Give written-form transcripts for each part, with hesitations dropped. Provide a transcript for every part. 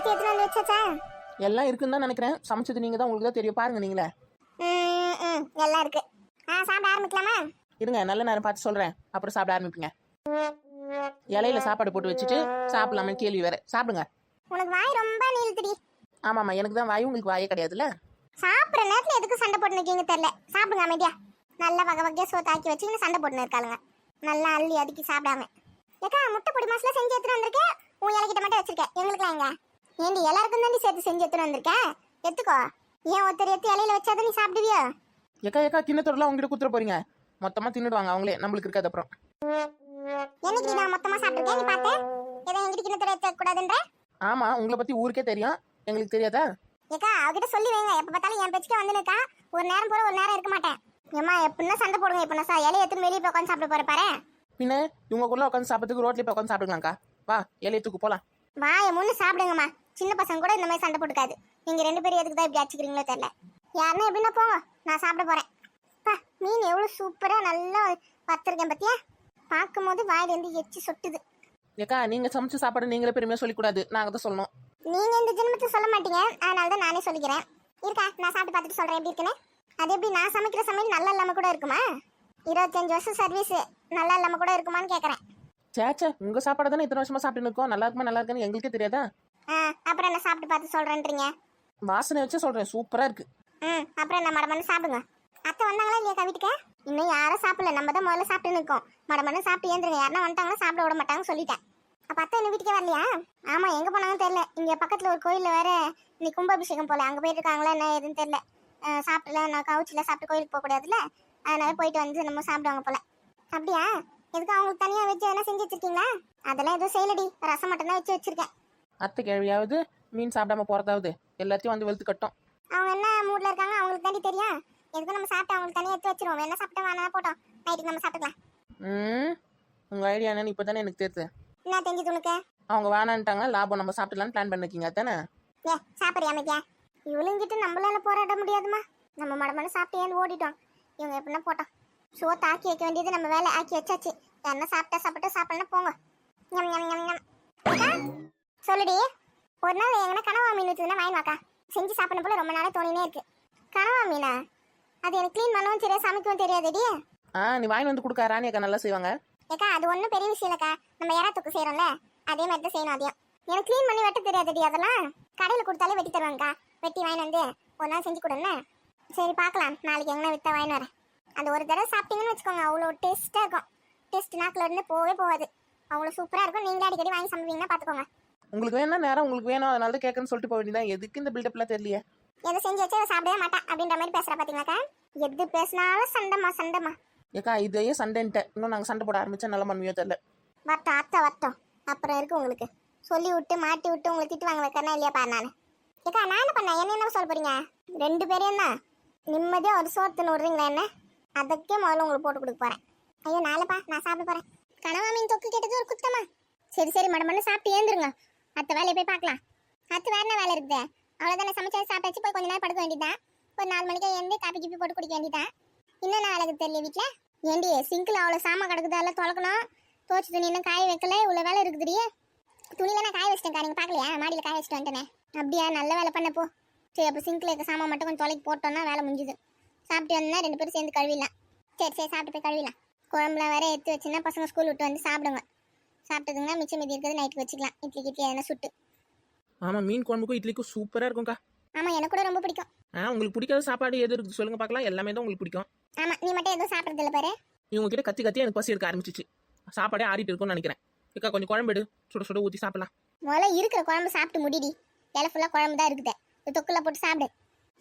எல்லாத்தையும் எடுத்து வந்து வச்சாச்சா? எல்லாம் இருக்குன்னு தான் நினைக்கிறேன். சமைச்சது நீங்க தான், உங்களுக்கு தான் தெரியும். பாருங்க நீங்களே. எல்லாம் இருக்கு. சாப்பிட ஆரம்பிக்கலாமா? இருங்க, நல்ல நேரம் பார்த்து சொல்றேன், அப்புறம் சாப்பிட ஆரம்பிப்பீங்க. இலையில சாப்பாடு போட்டு வச்சுட்டு சாப்பிடலாமே கேள்வி வேற. சாப்பிடுங்க. உனக்கு வாய் ரொம்ப நீளுதுடி. ஆமாம்மா, எனக்கு தான் வாய், உங்களுக்கு வாயே கிடையாதுல்ல. சாப்பிட்ற நேரத்தில் எதுக்கு சண்டை போட்டு நிற்கீங்க தெரியல. சாப்பிடுங்க அமைதியா. நல்லா வகை வகையாக சோத்தாக்கி வச்சு சண்டை போட்டு இருக்காளுங்க. நல்லா அள்ளி அதுக்கி சாப்பிடாம. ஏக்கா முட்டை பொடி மசாலா செஞ்சு எடுத்துட்டு வந்திருக்கேன். உன் இலைக்கிட்ட மட்டும் வச்சிருக்கேன். எங்களுக்குலாம் எங்க ஏண்டி எல்லாருக்கும் தாண்டி சேர்த்து செஞ்சு எடுத்துட்டு வந்திருக்கேன். எடுத்துக்கோ. ஏன் ஒருத்தர் எடுத்து இலையில வச்சாதான் நீ சாப்பிடுவியா? ஏக்கா கிண்ணத்தோடலாம் உங்ககிட்ட குத்துற போறீங்க. மொத்தமா தின்னுடுவாங்க அவங்களே, நம்மளுக்கு இருக்காது அப்புறம். என்னைக்கு நான் மொத்தமா சாப்பிட்டுருக்கேன் நீ பார்த்தேன்? ஏதோ எங்கிட்ட கிண்ணத்தோட எடுத்து கூடாதுன்ற? ஆமா, உங்களை பத்தி ஊருக்கே தெரியும், எங்களுக்கு தெரியாதா? ஏக்கா அவகிட்ட சொல்லி வைங்க. எப்ப பார்த்தாலும் என் பேச்சுக்கே வந்து நிற்கா. ஒரு நேரம் போற ஒரு நேரம் இருக்க மாட்டேன். ஏமா எப்படின்னா சண்டை போடுங்க. இப்ப நான் இலையை எடுத்துன்னு வெளியே போய் உட்காந்து சாப்பிட போற பாரு. பின்ன இவங்களுக்குள்ள உட்காந்து சாப்பிட்றதுக்கு ரோட்ல போய் உட்காந்து சாப்பிடுங்களாக்கா. வா, இலையை தூக்கு போலாம். வாயை முன்னு சாப்பிடுங்கம்மா. சின்ன பசங்க கூட இந்த மாதிரி சண்டை போட்டுக்காது. நீங்க ரெண்டு பேரும் எதுக்கு தான் இப்படி அடிச்சுக்கிறீங்களோ தெரியல. யாருன்னா எப்படின்னா போங்க, நான் சாப்பிட போறேன். மீன் எவ்வளவு சூப்பரா நல்லா வத்திருக்கேன் பத்தியா. பார்க்கும் போது வாயிலேருந்து எச்சி சொட்டுது. ஏக்கா, நீங்க சமைச்சு சாப்பாடு நீங்களே பெருமையா சொல்லிக்கூடாது, நாங்க தான் சொல்லணும். நீங்க இந்த ஜென்மத்தை சொல்ல மாட்டீங்க, அதனால தான் நானே சொல்லிக்கிறேன். இருக்கா, நான் சாப்பிட்டு பார்த்துட்டு சொல்றேன் எப்படி இருக்குன்னு. அது எப்படி நான் சமைக்கிற சமையல் நல்லா இல்லாம கூட இருக்குமா? 25 வருஷம் சர்வீஸ் நல்லா இல்லாம கூட இருக்குமான்னு கேக்குறேன். சேச்சா, உங்க சாப்பாடு தானே இத்தனை வருஷமா சாப்பிட்டு இருக்கோம். நல்லா இருக்குமா நல்லா இருக்குன்னு எங்களுக்கே தெரியாதா? அப்புறம் என்ன சாப்பிட்டு பார்த்து சொல்றேன்றீங்க? வாசனை வச்சு சொல்றேன், சூப்பரா இருக்கு. அப்புறம் என்ன மடமன்னு சாப்பிடுங்க. அத்தை வந்தாங்களா இல்லையா வீட்டுக்கு? இன்னும் யாரும் சாப்பிடல, நம்ம தான் முதல்ல சாப்பிட்டு இருக்கோம். மடமன்னு சாப்பிட்டு ஏந்துருங்க. யாருன்னா வந்துட்டாங்கன்னா சாப்பிட விட மாட்டாங்கன்னு சொல்லிட்டேன். அப்ப அத்தை என்ன வீட்டுக்கே வரலையா? ஆமா, எங்க போனாங்கன்னு தெரியல. இங்க பக்கத்துல ஒரு கோயில்ல வேற இன்னைக்கு கும்பாபிஷேகம் போல, அங்க போயிட்டு இருக்காங்களா என்ன எதுன்னு தெரியல. சாப்பிடல, நான் கவுச்சில சாப்பிட்டு கோயிலுக்கு போக கூடாதுல்ல, அதனால போயிட்டு வந்து நம்ம சாப்பிடுவாங்க போல. அப்படியா? எதுக்கு அவங்களுக்கு தனியா வச்சு எதனா செஞ்சு வச்சிருக்கீங்களா? அதெல்லாம் எதுவும் செய்யலடி, ரசம் மட்டும் தான் வச்சு வச்சிருக்கேன். அத்தை கேள்வியாவது மீன் சாப்பிடாம போறதாவது எல்லாத்தையும் வந்து வெளுத்து கட்டும். அவங்க என்ன மூட்ல இருக்காங்க அவங்களுக்கு தாண்டி தெரியும். எதுக்கும் நம்ம சாப்பிட்டு அவங்களுக்கு தனியாக எடுத்து வச்சிருவோம். என்ன சாப்பிட்டா வேணா போட்டோம், நைட்டுக்கு நம்ம சாப்பிட்டுக்கலாம். உங்க ஐடியா என்னன்னு இப்பதானே எனக்கு தெரியுது. என்ன தெரிஞ்சு உனக்கு? அவங்க வேணான்ட்டாங்க, லாபம் நம்ம சாப்பிடலான்னு பிளான் பண்ணிருக்கீங்க தானே? சாப்பிடுறியா அமைதியா? இவளுங்கிட்ட நம்மளால போராட முடியாதுமா. நம்ம மடமான சாப்பிட்டு ஏன் ஓடிட்டோம். இவங்க எப்படின்னா போட்டோம். சோத்து ஆக்கி வைக்க வேண்டியது நம்ம வேலை, ஆக்கி வச்சாச்சு. என்ன சாப்பிட்டா சாப்பிடலாம் போங்க. சொல்லுடி. ஒரு நாள் எங்கன்னா கனவா மீன் வச்சுதுன்னா வாங்கி வாக்கா. செஞ்சு சாப்பிடணும் போல ரொம்ப நாளே தோணினே இருக்கு. கனவா மீனா? அது எனக்கு க்ளீன் பண்ணவும் தெரியாது, சமைக்கவும் தெரியாதுடி. நீ வாங்கி வந்து கொடுக்க ராணி அக்கா நல்லா செய்வாங்க. ஏக்கா அது ஒன்றும் பெரிய விஷயம் இல்லைக்கா. நம்ம யாரா தொக்கு செய்யறோம்ல, அதே மாதிரி தான் செய்யணும். அதையும் எனக்கு க்ளீன் பண்ணி வெட்ட தெரியாதுடி. அதெல்லாம் கடையில் கொடுத்தாலே வெட்டி தருவாங்கக்கா. வெட்டி வாங்கி வந்து ஒரு நாள் செஞ்சு கொடுன்னு. சரி பார்க்கலாம், நாளைக்கு எங்கன்னா வித்தா வாங்கி வரேன். அந்த ஒரு தடவை சாப்பிட்டீங்கன்னு வச்சுக்கோங்க, அவ்வளோ டேஸ்ட்டாக இருக்கும். டேஸ்ட் நாக்கில் இருந்து போவே போகாது. அவ்வளோ சூப்பராக இருக்கும். நீங்களே அடிக்கடி வாங்கி சமைப்பீங்கன்னா பார்த்துக்கோங்க. உங்களுக்கு வேணா நேரம், உங்களுக்கு வேணும் அதனால தான் கேட்கணும்னு சொல்லிட்டு போக வேண்டியதான். எதுக்கு இந்த பில்டப்லாம் தெரியலையே? எதை செஞ்சு வச்சு அதை சாப்பிடவே மாட்டேன் அப்படின்ற மாதிரி பேசுகிற பார்த்தீங்களாக்கா. எது பேசினாலும் சண்டைமா. ஏக்கா இதையே சண்டைன்ட்டு இன்னும் நாங்கள் சண்டை போட ஆரம்பிச்சா நல்ல மண்மையோ தெரியல. வட்டம் அத்தை வட்டம் அப்புறம் இருக்கு உங்களுக்கு. சொல்லி விட்டு மாட்டி விட்டு உங்களுக்கு திட்டு வாங்க வைக்கிறனா இல்லையா பாரு. நான் ஏக்கா நான் என்ன பண்ணேன்? என்ன சொல்ல போறீங்க? 2 பேரும் தான் நிம்மதியாக ஒரு சோத்துன்னு விடுறீங்களா என்ன? அதுக்கே முதல்ல உங்களுக்கு போட்டு கொடுக்க போறேன். ஐயோ நாளைப்பா, நான் சாப்பிட போறேன். கனவா மீன் தொக்கு கேட்டது ஒரு குத்தமா? சரி மடமண்ணு சாப்பிட்டு ஏந்துருங்க. அத்தை வேலையை போய் பார்க்கலாம். அத்தை வேற என்ன வேலை இருக்குது? அவ்வளோதானே, சமைச்சா சாப்பிட்டாச்சு. போய் கொஞ்ச நேரம் படுக்க வேண்டியதான். ஒரு 4 மணிக்கே ஏந்து காப்பி கிப்பி போட்டு குடிக்க வேண்டியதான். இன்னும் நான் வேலைக்கு தெரியல வீட்டில். ஏண்டி சிங்கில் அவ்வளோ சாமான் கிடக்குது, எல்லாம் தொலைக்கணும். துவச்சி துணி இன்னும் காய வைக்கல, இவ்வளோ வேலை இருக்குதுடியே. துணியெல்லாம் நான் காய வச்சிட்டேன்க்கா, நீங்கள் பார்க்கலையா? மாடியில் காய வச்சுட்டு வந்துட்டேனே. அப்படியா? நல்ல வேலை பண்ணப்போ. சரி, அப்போ சிங்கில் இருக்க சாமான் மட்டும் கொஞ்சம் தொலைக்கு போட்டோன்னா வேலை முடிஞ்சுது. சாப்பிட்டு வந்தா 2 பேரும் சேர்ந்து கழுவிடலாம். சரி சாப்பிட்டு போய் கழுவிடலாம். குழம்புலாம் வேற எடுத்து வச்சுன்னா பசங்க ஸ்கூல் விட்டு வந்து சாப்பிடுங்க. சாப்பிட்டதுங்கன்னா மிச்சம் மீதி இருக்கிறது நைட்டுக்கு வச்சுக்கலாம். இட்லி எதனா சுட்டு. ஆமாம், மீன் குழம்புக்கும் இட்லிக்கும் சூப்பராக இருக்கும்க்கா. ஆமாம், எனக்கு கூட ரொம்ப பிடிக்கும். உங்களுக்கு பிடிக்காத சாப்பாடு எது இருக்குது சொல்லுங்க பார்க்கலாம். எல்லாமே தான் உங்களுக்கு பிடிக்கும். ஆமாம், நீ மட்டும் எதுவும் சாப்பிட்றதில்ல பாரு. இவங்க கிட்ட கத்தி எனக்கு பசி எடுக்க ஆரம்பிச்சிச்சு. சாப்பாடே ஆறிட்டு இருக்கும்னு நினைக்கிறேன். ஏக்கா கொஞ்சம் குழம்பு எடு, சுட ஊற்றி சாப்பிடலாம். முதல்ல இருக்கிற குழம்பு சாப்பிட்டு முடிடி. இலை ஃபுல்லாக குழம்பு தான் இருக்குது. தொக்குல போட்டு சாப்பிடு.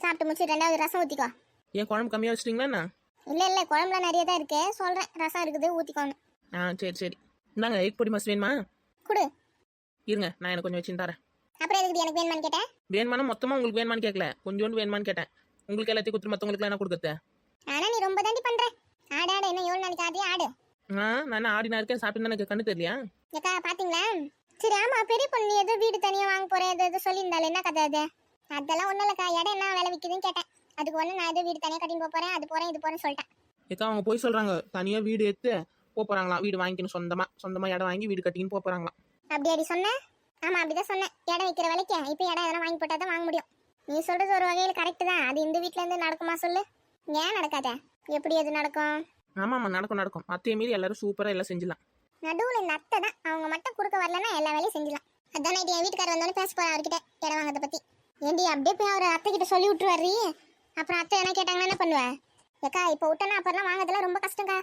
சாப்பிட்டு முடிச்சு 2வது ரசம் ஊற்றிக்கோ. ஏன் குழம்பு கம்மியாக வச்சிட்டிங்களா? இல்லை குழம்புலாம் நிறைய தான் இருக்கு. சொல்கிறேன், ரசம் இருக்குது, ஊற்றிக்கோணும். சரி இந்தாங்க. எக் பொடி மஸ் வேணுமா? கொடு. இருங்க, நான் எனக்கு கொஞ்சம் வச்சு தரேன். அப்புறம் எதுக்கு எனக்கு வேணுமான்னு கேட்டேன்? வேணுமானா மொத்தமாக உங்களுக்கு வேணுமான்னு கேட்கல, கொஞ்சோண்டு வேணுமான்னு கேட்டேன். உங்களுக்கு எல்லாத்தையும் கொடுத்து மற்றவங்களுக்கு என்ன கொடுக்குறது? ஆனால் நீ ரொம்ப தாண்டி பண்ணுற. ஆடு இன்னும் 7 நாளைக்கு ஆடி ஆடு. நான் ஆடினா இருக்கேன். சாப்பிட்டு எனக்கு கண்ணு தெரியலையா? ஏக்கா பார்த்தீங்களா? சரி ஆமாம், பெரிய பொண்ணு ஏதோ வீடு தனியாக வாங்க போகிறேன் ஏதோ சொல்லியிருந்தாலும் என்ன கதை அது? அதெல்லாம் ஒன்றும் இல்லைக்கா, இடம் என்ன விலை விற்குதுன்னு கேட்டேன். அதுக்கு ஒன்று நான் ஏதோ வீடு தனியாக கட்டின்னு போகிறேன், அது போகிறேன் இது போகிறேன்னு சொல்லிட்டேன். ஏக்கா அவங்க போய் சொல்கிறாங்க, தனியாக வீடு எடுத்து போகிறாங்களாம். வீடு வாங்கிக்கணும், சொந்தமாக இடம் வாங்கி வீடு கட்டின்னு போகிறாங்களாம். அப்படி சொன்னேன். ஆமா அப்படிதான் சொன்னேன். இடம் வைக்கிற விலைக்கு இப்போ இடம் எதனா வாங்கி போட்டா தான் வாங்க முடியும். நீ சொல்றது ஒரு வகையில கரெக்ட் தான். அது இந்த வீட்ல இருந்து நடக்குமா சொல்லு? ஏன் நடக்காத? எப்படி அது நடக்கும்? ஆமாம்மா, நடக்கும். அத்தையை மீறி எல்லாரும் சூப்பராக எல்லாம் செஞ்சிடலாம். நடுவுல இந்த அத்தை தான். அவங்க மட்டும் கொடுக்க வரலன்னா எல்லா வேலையும் செஞ்சிடலாம். அதான் நைட்டு என் வீட்டுக்காரர் வந்தோடனே பேச போறேன் அவர்கிட்ட இடம் வாங்கறத பத்தி. ஏண்டி அப்படியே போய் அவர் அத்தை கிட்ட சொல்லி விட்டுருவாரு. அப்புறம் அத்தை என்ன கேட்டாங்கன்னா என்ன பண்ணுவேன்? ஏக்கா இப்போ விட்டனா அப்புறம் வாங்குறதுலாம் ரொம்ப கஷ்டம்க்கா.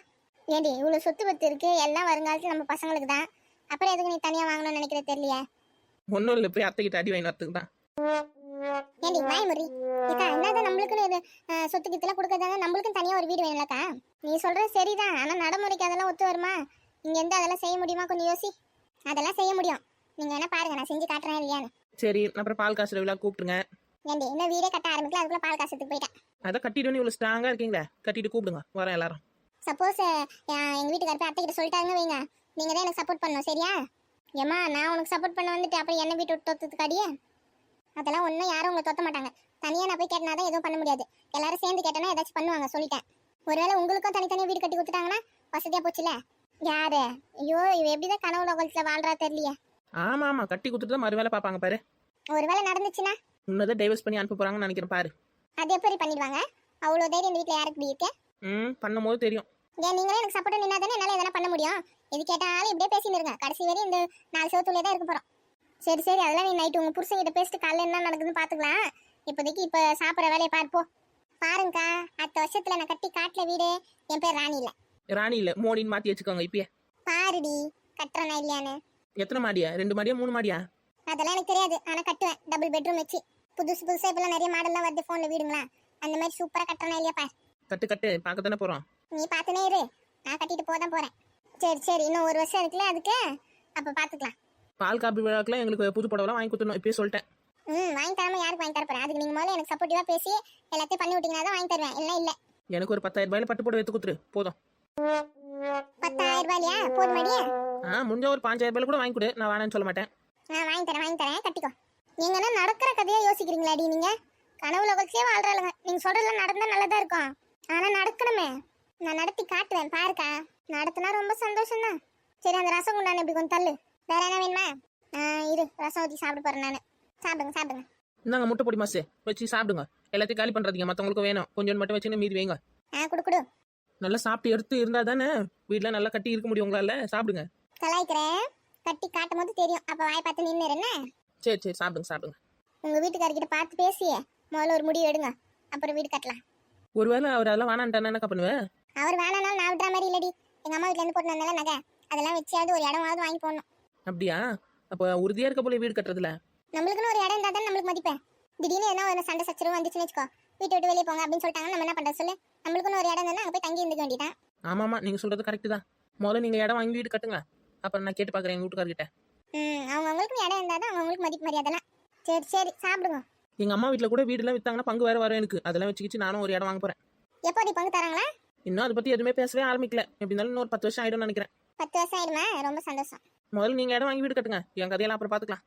ஏண்டி இவ்வளவு சொத்து பத்து இருக்கு, எல்லாம் வருங்காலத்துல நம்ம பசங்களுக்கு தான். அப்புறம் எதுக்கு நீ தனியா வாங்கணும்னு நினைக்கிற தெரியலையே? ஒன்றும் இல்லை, போய் அத்தைக்கிட்ட அடி வாங்கி வரத்துக்கு தான். ஏண்டி வாய் முறி. ஏக்கா என்னதான் நம்மளுக்குன்னு இது சொத்து கித்தெல்லாம் கொடுக்கறதாங்க, நம்மளுக்கும் தனியா ஒரு வீடு வேணும்லக்கா. நீ சொல்றது சரிதான். ஆனா நடைமுறைக்கு அதெல்லாம் ஒத்து வருமா? இங்க இருந்து அதெல்லாம் செய்ய முடியுமா? கொஞ்சம் யோசி. அதெல்லாம் செய்ய முடியும். நீங்க என்ன பாருங்க, நான் செஞ்சு காட்டுறேன் இல்லையான்னு. சரி, அப்புறம் பால் காசுற விழா கூப்பிட்டுருங்க. ஏண்டி இன்னும் வீடே கட்ட ஆரம்பிக்கல, அதுக்குள்ள பால் காசுக்கு போயிட்டேன். அதை கட்டிட்டு இவ்வளோ ஸ்ட்ராங்காக இருக்கீங்களே, கட்டிட்டு கூப்பிடுங்க, வரேன் எல்லாரும். சப்போஸ் எங்க வீட்டுக்காரர் போய் அத்தை கிட்ட சொல்லிட்டாங்க வைங்க, நீங்க தான் எனக்கு சப்போர்ட் பண்ணணும், சரியா? ஏமா நான் உனக்கு சப்போர்ட் பண்ண வந்துட்டு அப்புறம் என்ன வீட்டு விட்டு தொத்துக்காடியே? அதெல்லாம் ஒன்றும் யாரும் உங்களை தொத்த மாட்டாங்க. தனியாக நான் போய் கேட்டனா தான் எதுவும் பண்ண முடியாது. எல்லாரும் சேர்ந்து கேட்டனா ஏதாச்சும் பண்ணுவாங்க, சொல்லிட்டேன். ஒருவேளை உங்களுக்கும் தனித்தனியாக வீடு கட்டி கொடுத்துட்டாங்கன்னா வசதியாக போச்சுல. யாரு? ஐயோ இவ எப்படிதான் கனவு லோகத்தில் வாழ்றா தெரியலையே. ஆமாம், கட்டி கொடுத்துட்டு தான் மறு வேலை பார்ப்பாங்க பாரு. ஒருவேளை நடந்துச்சுன்னா உன்னதான் டைவர்ஸ் பண்ணி அனுப்ப போகிறாங்கன்னு நினைக்கிறேன் பாரு. அது எப்படி பண்ணிடுவாங்க? அவ்வளோ தைரியம் இந்த வீட்டில் யாருக்கு இப்படி இருக்கு? பண்ணும்போது தெரியும். ஏன் நீங்களே எனக்கு சப்போர்ட் நின்னா தானே என்னால் எதனா பண்ண முடியும். எது கேட்டாலும் இப்படியே பேசின்னு இருங்க. கடைசி வரையும் இந்த 4 செவத்துலேயே தான் இருக்க போகிறோம். சரி சரி, அதெல்லாம் நீ நைட்டு உங்கள் புருஷங்கிட்ட பேசிட்டு காலையில் என்ன நடக்குதுன்னு பார்த்துக்கலாம். இப்போதைக்கு இப்போ சாப்பிட்ற வேலையை பார்ப்போம். பாருங்கக்கா, அடுத்த வருஷத்தில் நான் கட்டி காட்டில் வீடு. என் பேர் ராணி இல்லை. ராணி இல்லை, மோடின்னு மாற்றி வச்சுக்கோங்க இப்பயே. பாருடி கட்டுறனா இல்லையான்னு. எத்தனை மாடியா? 2 மாடியா 3 மாடியா? அதெல்லாம் எனக்கு தெரியாது. ஆனால் கட்டுவேன். டபுள் பெட்ரூம் வச்சு புதுசாக இப்போலாம் நிறைய மாடல்லாம் வருது ஃபோனில் வீடுங்களா. அந்த மாதிரி சூப்பராக கட்டுறனா இல்லையா பாரு. கட்டு பார்க்க தானே போகிறோம். நீ பார்த்துனே இரு, நான் கட்டிட்டு போதான் போகிறேன். சரி இன்னும் 1 வருஷம் இருக்குல்ல அதுக்கு, அப்போ பார்த்துக்கலாம். பால் காப்பி விழாக்கெல்லாம் எங்களுக்கு புது புடவைலாம் வாங்கி கொடுத்துடணும், இப்பயே சொல்லிட்டேன். வாங்கி தராம யாருக்கு வாங்கி தரப்போறேன்? அதுக்கு நீங்கள் முதல்ல எனக்கு சப்போர்ட்டிவாக பேசி எல்லாத்தையும் பண்ணி விட்டீங்கன்னா தான் வாங்கி தருவேன். இல்லை எனக்கு ஒரு 10,000 ரூபாயில பட்டு புடவை எடுத்து கொடுத்துரு போதும். 10,000 ரூபாயா போதும் மாடியே? முடிஞ்ச ஒரு 5,000 ரூபாயில கூட வாங்கி கொடு, நான் வேணான்னு சொல்ல மாட்டேன். நான் வாங்கி தரேன் கட்டிக்கோ. நீங்க என்ன நடக்கிற கதையா யோசிக்கிறீங்களாடி? நீங்க கனவு லோகத்திலே வாழ்றாளுங்க. நீங்க சொல்றதெல்லாம் நடந்தா நல்லதா இருக்கும். ஆனா நடக்கணுமே. நான் நடத்தி காட்டுவேன் பாருக்கா. நடத்தினா ரொம்ப சந்தோஷம் தான். சரி அந்த ரசம் குண்டான இப்படி கொஞ்சம் தள்ளு. வேற என்ன வேணுமா? இரு ரசம் ஊற்றி சாப்பிட போறேன் நான். சாப்பிடுங்க. இந்தாங்க முட்டை பொடி மாசு வச்சு சாப்பிடுங்க. எல்லாத்தையும் காலி பண்றதுங்க, மற்றவங்களுக்கு வேணும். கொஞ்சம் மட்டும் வச்சுன்னு மீதி வைங்க. குடு. நல்லா சாப்பிட்டு எடுத்து இருந்தா தானே வீட்டில் நல்லா கட்டி இருக்க முடியும் உங்களால. சாப்பிடுங்க. கலாய்க்கிறேன். கட்டி காட்டும் போது தெரியும். அப்ப வாய் பார்த்து நின்று என்ன. சரி சாப்பிடுங்க. உங்க வீட்டுக்காரர்கிட்ட பார்த்து பேசியே முதல்ல ஒரு முடிவு எடுங்க, அப்புறம் வீடு கட்டலாம். ஒருவேளை அவர் அதெல்லாம் வேணான்ட்டானே என்னக்கா பண்ணுவேன்? அவர் வேணானாலும் நான் விடுற மாதிரி இல்லடி. எங்க அம்மா வீட்டுல இருந்து போட்டு வந்தால நகை அதெல்லாம் வச்சாவது ஒரு இடமாவது வாங்கி போடணும். அப்படியா? அப்போ உறுதியா இருக்க போல வீடு கட்டுறதுல. நம்மளுக்குன்னு ஒரு இடம் இருந்தா தான் நம்மளுக்கு மதிப்பேன். திடீர்னு என்ன ஒரு சண்டை சச்சரவு வந்துச்சுன்னு வச்சுக்கோ, வீட்டை விட்டு வெளியே போங்க அப்படின்னு சொல்லிட்டாங்க, நம்ம என்ன பண்றது சொல்லு? நம்மளுக்குன்னு ஒரு இடம் இருந்தா அங்க போய் தங்கி இருந்துக்க வேண்டியதான். ஆமாமா, நீங்க சொல்றது கரெக்ட் தான். முதல்ல நீங்க இடம் வாங்கி வீடு கட்டுங்க, அப்புறம் நான் கேட்டு பாக்குறேன் எங்க வீட்டுக்காரர்கிட்ட. அவங்களுக்கு இடம் இருந்தா தான் அவங்களுக்கு மதிப்பு மரியாதைலாம். சரி சாப்பிடுங்க. எங்க அம்மா வீட்டுல கூட வீடுலாம் வித்தாங்கன்னா பங்கு வேற வரும் எனக்கு. அதெல்லாம் வச்சுக்கிச்சு நானும் ஒரு இடம் வாங்க போறேன். எப்போ நீ பங்கு தராங்களா? இன்னும் அதை பத்தி எதுவுமே பேசவே ஆரம்பிக்கல. எப்படி இருந்தாலும் இன்னொரு 10 வருஷம் ஆயிடும்னு நினைக்கிறேன். 10 வருஷம் ஆயிடுமா? ரொம்ப சந்தோஷம். முதல்ல நீங்க இடம் வாங்கி வீடு கட்டுங்க, என் கதையெல்லாம் அப்புறம் பாத்துக்கலாம்.